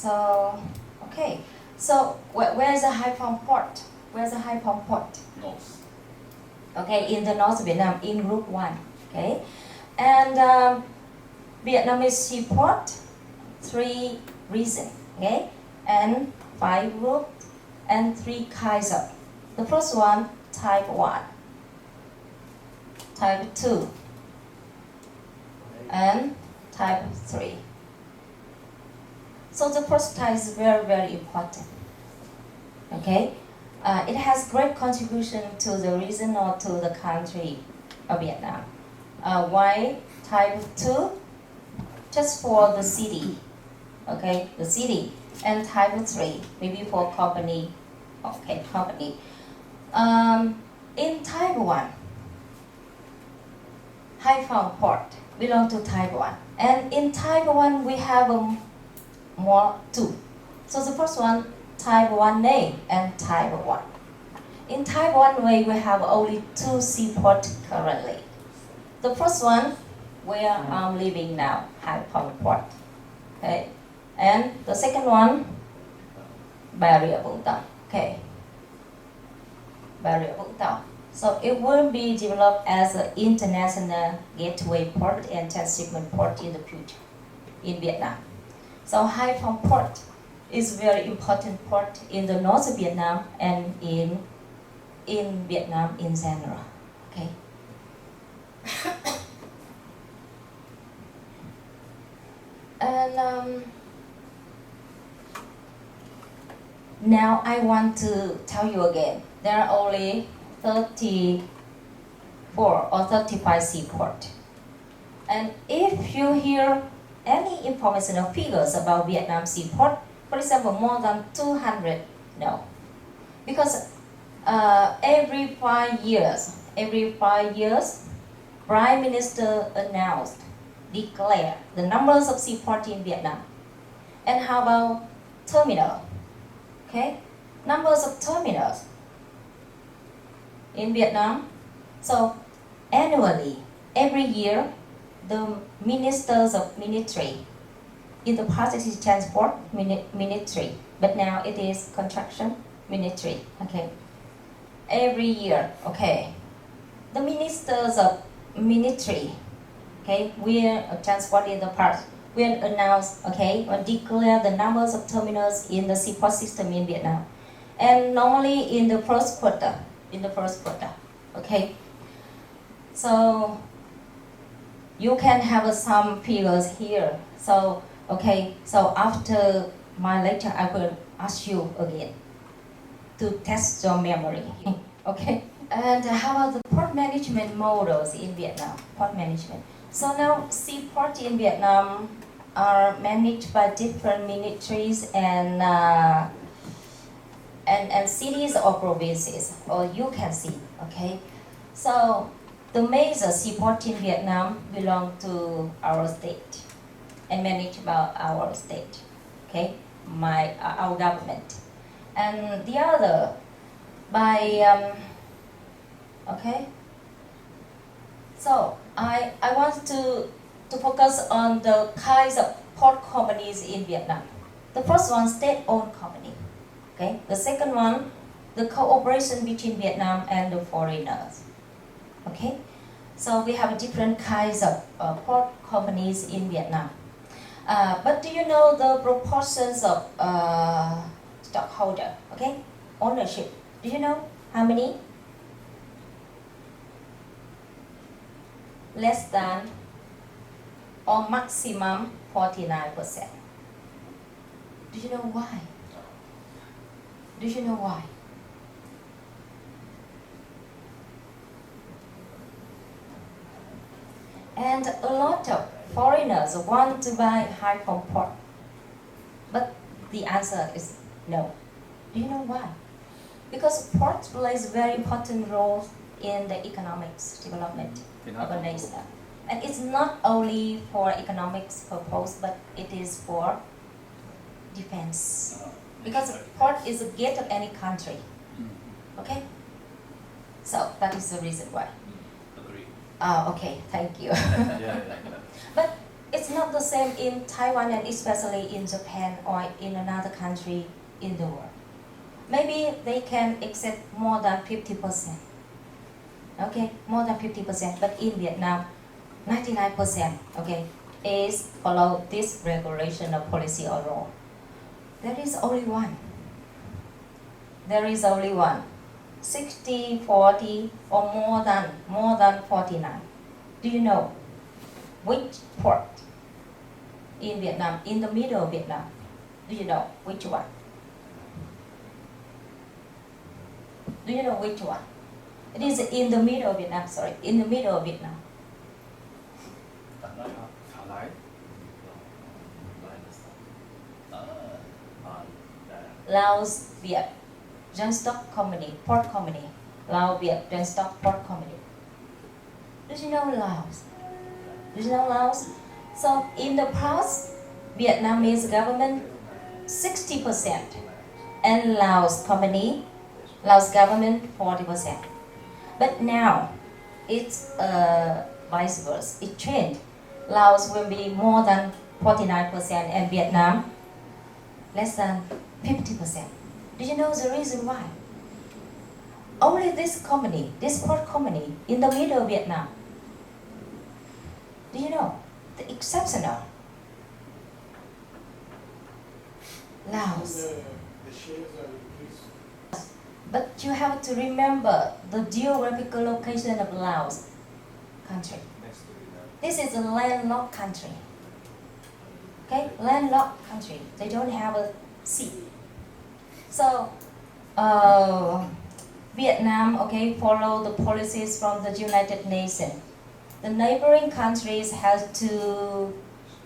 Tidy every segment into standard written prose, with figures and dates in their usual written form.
So, okay. So, where's the Haiphong port? Where's the Haiphong port? North. Okay, in the North Vietnam, in Group 1. Okay, and Vietnamese seaport, 3 regions. Okay, and 5 groups and 3 kinds of. The first one, type 1, type 2, and type 3. So the first type is very, very important. Okay, it has great contribution to the region or to the country of Vietnam. Why type 2? Just for the city. Okay, the city. And type 3, maybe for company. Okay, company. In type 1, Haiphong port belong to type 1. And in type 1, we have more 2. So the first one, type 1 name and type 1. In type 1 way, we have only 2 seaports currently. The first one, where I'm living now, Haiphong port. Okay, and the second one, Barrier Vũng Tàu. Okay, Barrier Vũng Tàu. So it will be developed as an international gateway port and transshipment port in the future in Vietnam. So Haiphong port is very important port in the north of Vietnam and in Vietnam in general. Okay. And now I want to tell you again, there are only 34 or 35 seaports. And if you hear any information or figures about Vietnam seaport, for example, more than 200, no. Because every 5 years, Prime Minister announced, declare the numbers of seaports in Vietnam. And how about terminal? Okay, numbers of terminals in Vietnam. So annually, every year, the ministers of ministry, in the past it is transport ministry, but now it is construction ministry. Okay, every year, okay, the ministers of ministry, okay, will transport in the past will announce, okay, or declare the numbers of terminals in the seaport system in Vietnam, and normally in the first quarter, okay. So you can have some figures here. So okay, so after my lecture, I will ask you again to test your memory. Okay. And how about the port management models in Vietnam? Port management. So now seaports in Vietnam are managed by different ministries and cities or provinces, or you can see. Okay. So the major seaport in Vietnam belong to our state and managed by our state, okay, our government, and the other by okay. So I want to focus on the kinds of port companies in Vietnam. The first one, state-owned company. Okay. The second one, the cooperation between Vietnam and the foreigners. Okay, so we have different kinds of port companies in Vietnam. But do you know the proportions of stockholder? Okay, ownership. Do you know how many? Less than or maximum 49%. Do you know why? Do you know why? And a lot of foreigners want to buy Haiphong port. But the answer is no. Do you know why? Because port plays very important role in the economics development of a nation. And it's not only for economics purpose, but it is for defense. Because port is a gate of any country. Okay? So that is the reason why. Agree. Okay, thank you. Yeah. But It's not the same in Taiwan and especially in Japan or in another country in the world. Maybe they can accept more than 50%. Okay, more than 50%, but in Vietnam, 99%, okay, is follow this regulation or policy or law. There is only one. There is only one. 60, 40, or more than 49. Do you know which port in Vietnam, in the middle of Vietnam? Do you know which one? Do you know which one? It is in the middle of Vietnam, sorry, in the middle of Vietnam. Laos Viet Transtock Company, Port Company. Laos Viet Transtock Port Company. Do you know Laos? Do you know Laos? So in the past, Vietnamese government 60% and Laos government 40%. But now it's vice versa. It changed. Laos will be more than 49% and Vietnam less than 50%. Do you know the reason why? Only this company, this port company in the middle of Vietnam. Do you know? The exceptional. Laos. The shares are increased. But you have to remember the geographical location of Laos country. This is a landlocked country. Okay, landlocked country. They don't have a sea. So, Vietnam, okay, follow the policies from the United Nations. The neighboring countries have to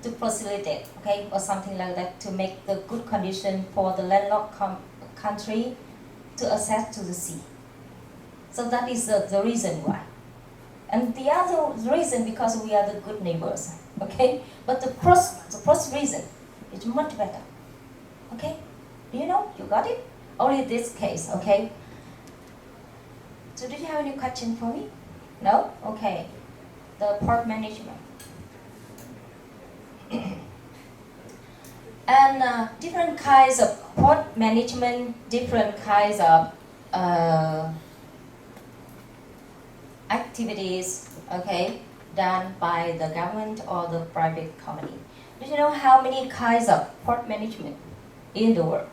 facilitate, okay, or something like that, to make the good condition for the landlocked country to access to the sea. So that is the reason why. And the other reason, because we are the good neighbors, okay? But the first reason is much better, okay? Do you know? You got it? Only this case, okay? So do you have any question for me? No? Okay. The port management. And different kinds of port management, different kinds of activities, okay, done by the government or the private company. Do you know how many kinds of port management in the world?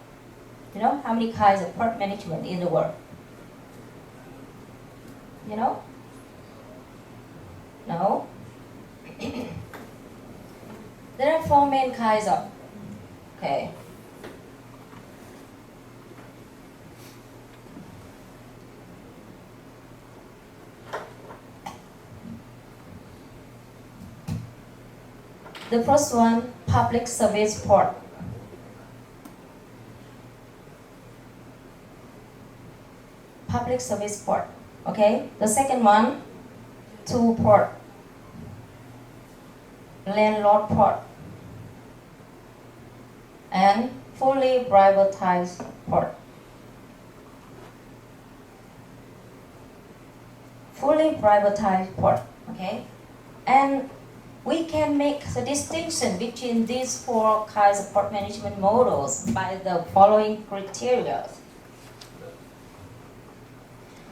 You know how many kinds of port management in the world? You know? No? There are 4 main kinds of, okay. The first one, public service port. Public service port, okay. The second one, tool port. Landlord port. And fully privatized port. Fully privatized port, okay. And we can make the distinction between these 4 kinds of port management models by the following criteria.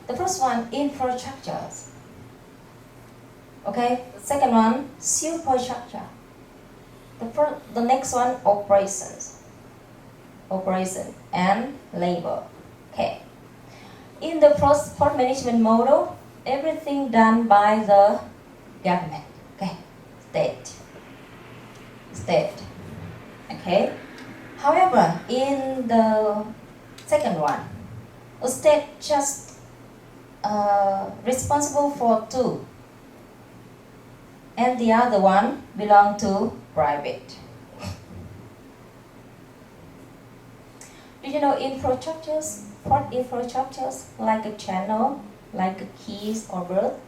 The first one, infrastructures. Okay, the second one, superstructure. The next one, operations. Operation and labor. Okay. In the first port management model, everything done by the government. Okay. State. Okay. However, in the second one, the state just responsible for 2, and the other one belong to private. Do you know infrastructures, port infrastructures, like a channel, like a quays or berth,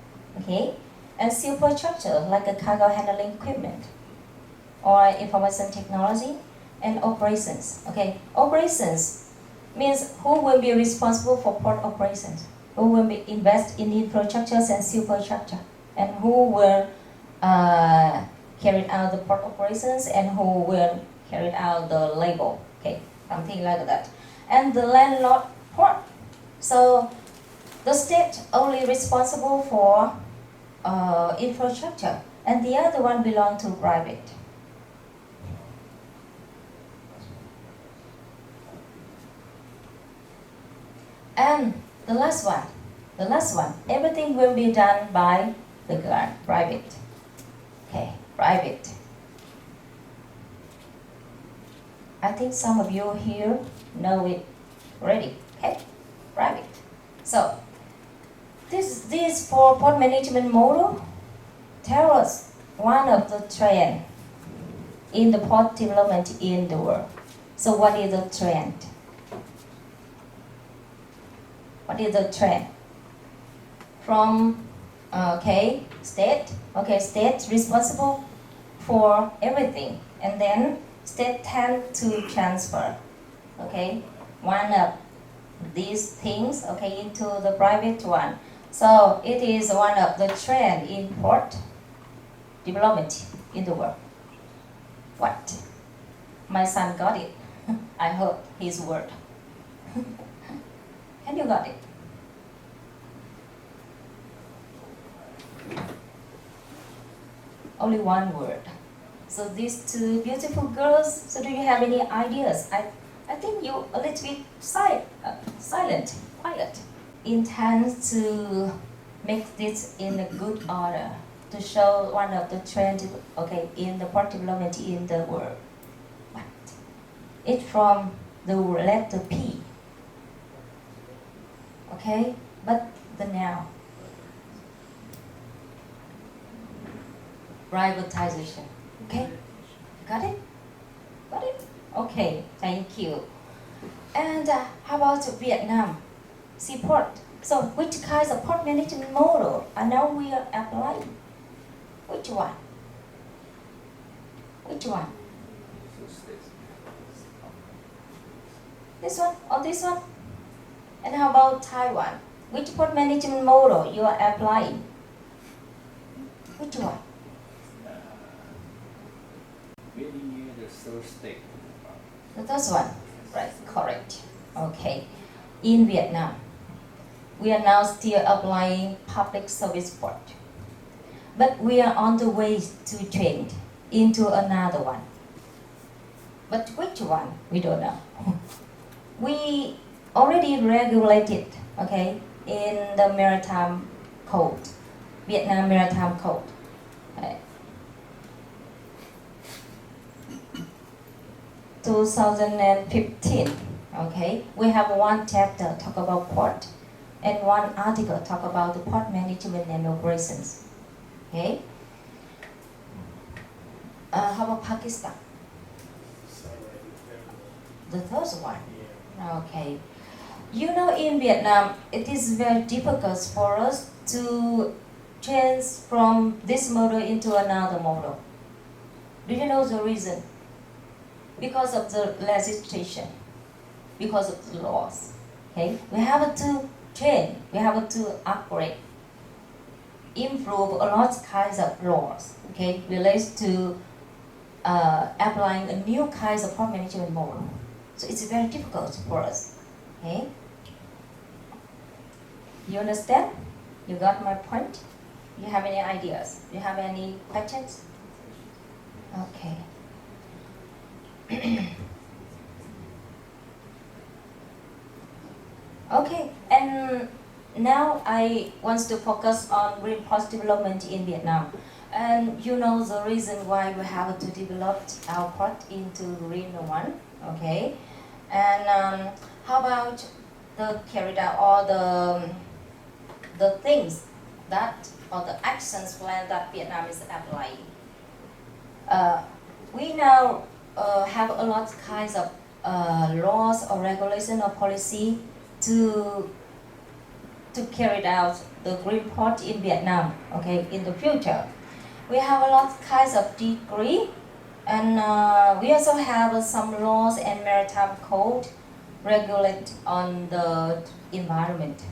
okay? And superstructure, like a cargo handling equipment, or information technology, and operations, okay? Operations means who will be responsible for port operations, who will be invest in infrastructures and superstructure, and who will carry out the port operations and who will carry out the label, okay, something like that. And the landlord port. So the state only responsible for infrastructure, and the other one belong to private. And the last one, everything will be done by the private. Okay, private. I think some of you here know it already. Okay, private. So this for port management model tell us one of the trend in the port development in the world. So what is the trend? What is the trend? From state responsible for everything, and then state tend to transfer one of these things into the private one. So it is one of the trend in port development in the world. What? My son got it. I heard his word. Have you got it? Only one word. So these two beautiful girls, so do you have any ideas? I think you a little bit silent, quiet. Intend to make this in a good order to show one of the trends in the port development in the world. What? It's from the letter P. Okay, but the now. Privatization. Okay, got it? Got it? Okay, thank you. And how about Vietnam seaport? So which kinds of port management model are now we are applying? Which one? Which one? This one or this one? And how about Taiwan? Which port management model you are applying? Which one? Really near the third state. The first one, right? Correct. Okay. In Vietnam, we are now still applying public service port, but we are on the way to change into another one. But which one? We don't know. We already regulated, in the Maritime Code, Vietnam Maritime Code. 2015, we have one chapter talk about port and one article talk about the port management and operations. Okay. How about Pakistan? The third one. Okay. You know, in Vietnam, it is very difficult for us to change from this model into another model. Do you know the reason? Because of the legislation, because of the laws. Okay, we have to change, we have to upgrade, improve a lot of kinds of laws. Relates to applying a new kinds of port management model. So it's very difficult for us. Okay, you understand? You got my point? You have any ideas? You have any questions? Okay. Okay, and now I want to focus on green port development in Vietnam. And you know the reason why we have to develop our port into green one, okay? And how about the carried out or the things that or the actions plan that Vietnam is applying? We now have a lot of kinds of laws or regulation or policy to carry out the green port in Vietnam, in the future. We have a lot of kinds of degree, and we also have some laws and maritime code regulate on the environment,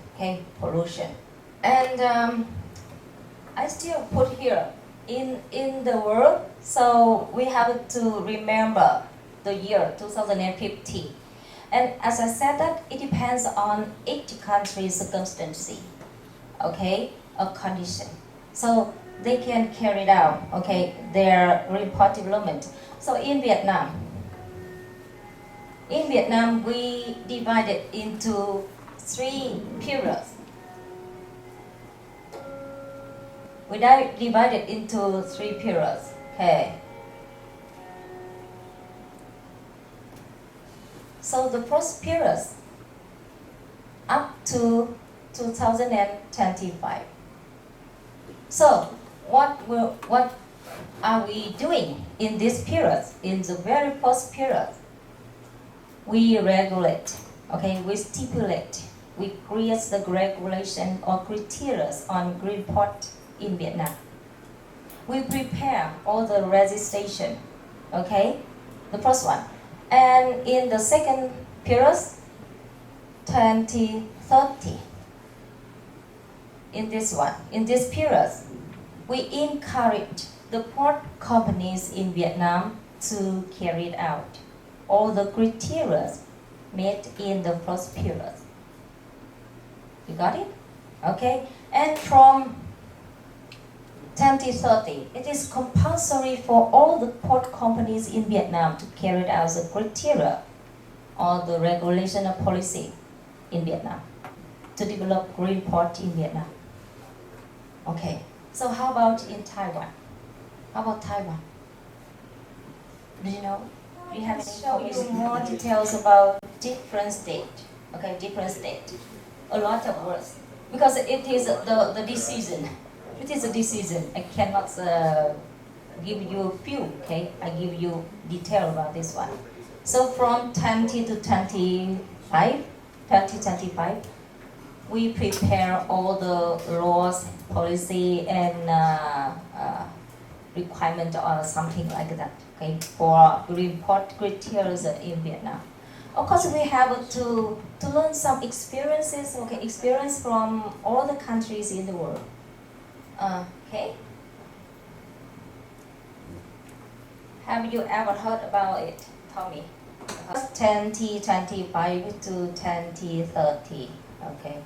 pollution. And I still put here, in the world, So we have to remember the year 2050. And as I said that it depends on each country's circumstance, okay, a condition. So they can carry out, okay, their report development. So in Vietnam we divided into 3 periods. We divided into 3 periods, okay. So the first period up to 2025. So what are we doing in this period? In the very first period, we regulate, okay, we stipulate, we create the regulation or criteria on green port in Vietnam. We prepare all the registration, okay, the first one. And in the second period, 2030, in this period, we encourage the port companies in Vietnam to carry it out all the criteria made in the first period. You got it? Okay. And from 2030, it is compulsory for all the port companies in Vietnam to carry out the criteria or the regulation or policy in Vietnam to develop green port in Vietnam. Okay, so how about in Taiwan? How about Taiwan? Do you know? Do you have any show you more details about different state? Okay, different state. A lot of words. Because it is the decision. It is a decision. I cannot give you a few, okay? I give you detail about this one. So from 20 to 2025, we prepare all the laws, policy, and requirement or something like that, okay, for green port criteria in Vietnam. Of course, we have to learn some experiences, okay, experience from all the countries in the world. Okay. Have you ever heard about it? Tell me. 2025 to 2030. Okay.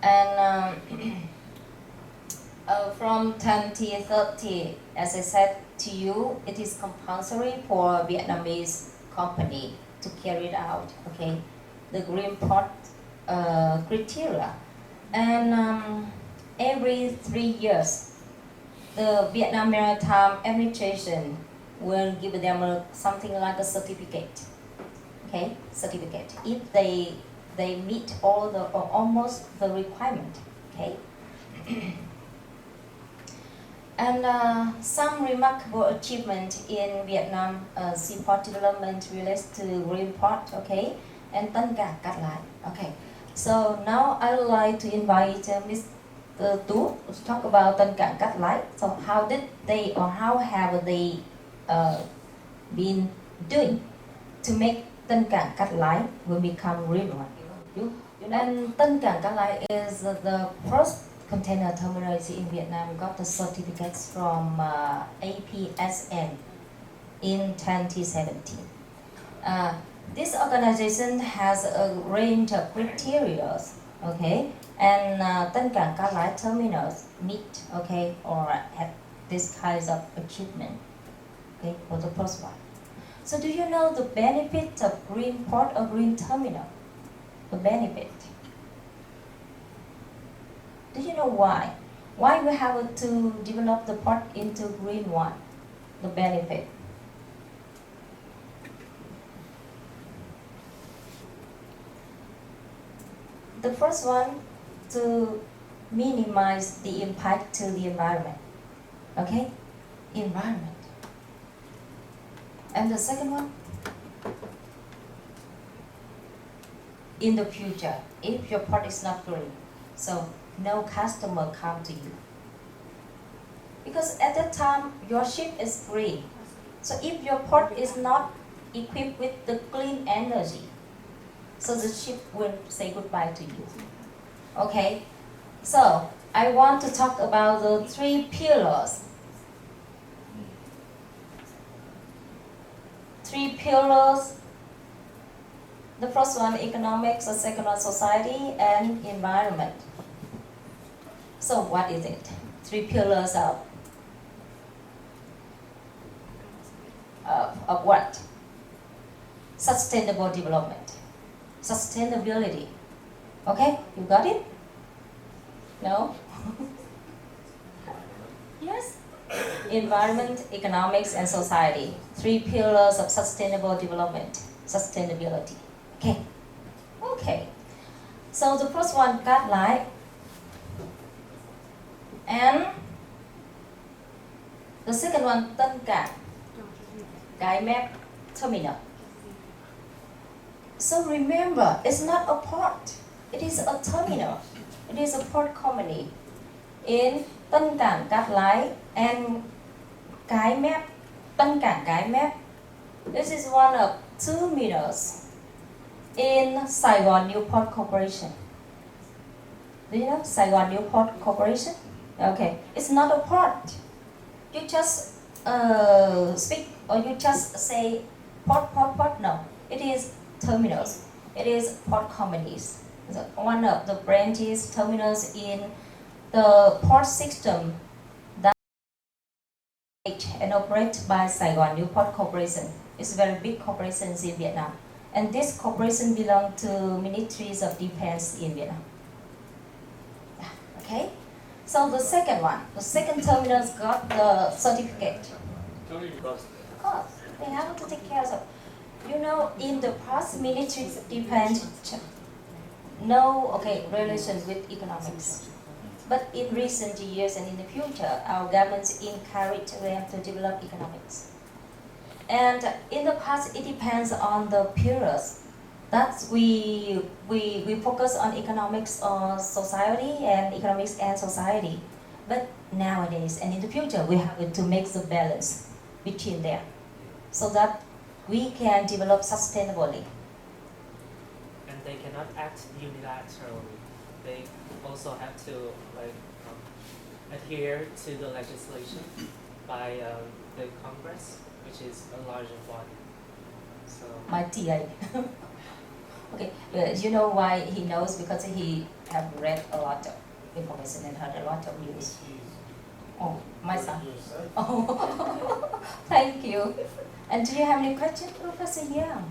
And from 2030, as I said to you, it is compulsory for Vietnamese company to carry it out, okay, the green port criteria. And every 3 years, the Vietnam Maritime Administration will give them something like a certificate, okay, certificate, if they meet all the or almost the requirement, okay. And some remarkable achievement in Vietnam seaport development relates to green port, okay, and Tân Cảng Cát Lái. Okay, so now I would like to invite Mr. Tu to talk about Tân Cảng Cát Lái. So how did they or how have they been doing to make Tân Cảng Cát Lái will become green one? And Tân Cảng Cát Lái is the first container terminal in Vietnam got the certificates from APSN in 2017. This organization has a range of criteria, okay, and Tân Cảng Cát Lái terminals meet, okay, or have this kinds of achievement, okay, for the first one. So do you know the benefit of green port or green terminal? The benefit. Do you know why? Why we have to develop the port into green one? The benefit. The first one, to minimize the impact to the environment. Okay? Environment. And the second one, in the future, if your port is not green, so no customer come to you. Because at that time, your ship is green. So if your port is not equipped with the clean energy, So the ship will say goodbye to you. Okay, so I want to talk about the 3 pillars. 3 pillars. The first one, economics, the second one, society and environment. So what is it? 3 pillars of what? Sustainable development. Sustainability. Okay, you got it? No? Yes? Environment, economics, and society. 3 pillars of sustainable development. Sustainability. Okay. Okay. So the first one, guideline. And the second one, tân cảng, guide map, terminal. So remember, it's not a port. It is a terminal. It is a port company in Tân Cảng Cát Lái and Cái Mép, Tân Cảng Cái Mép. This is one of terminals in Saigon Newport Corporation. Do you know Saigon Newport Corporation? Okay, it's not a port. You just speak or you just say port. No, it is terminals. It is port companies. One of the branches terminals in the port system that and operated by Saigon Newport Corporation. It's a very big corporation in Vietnam. And this corporation belongs to ministries of defense in Vietnam. Okay? So the second one, the second terminal's got the certificate. Of course, they have to take care of. You know, in the past, ministries of defense no relation with economics. But in recent years and in the future, our governments encourage them to develop economics. And in the past, it depends on the pillars. That's we focus on economics or society and economics and society. But nowadays and in the future, we have to make the balance between them so that we can develop sustainably. And they cannot act unilaterally. They also have to adhere to the legislation by the Congress, which is a larger body. So My TA. Okay, you know why he knows? Because he have read a lot of information and heard a lot of news. Oh, my son. Oh, thank you. And do you have any questions, Professor Yang?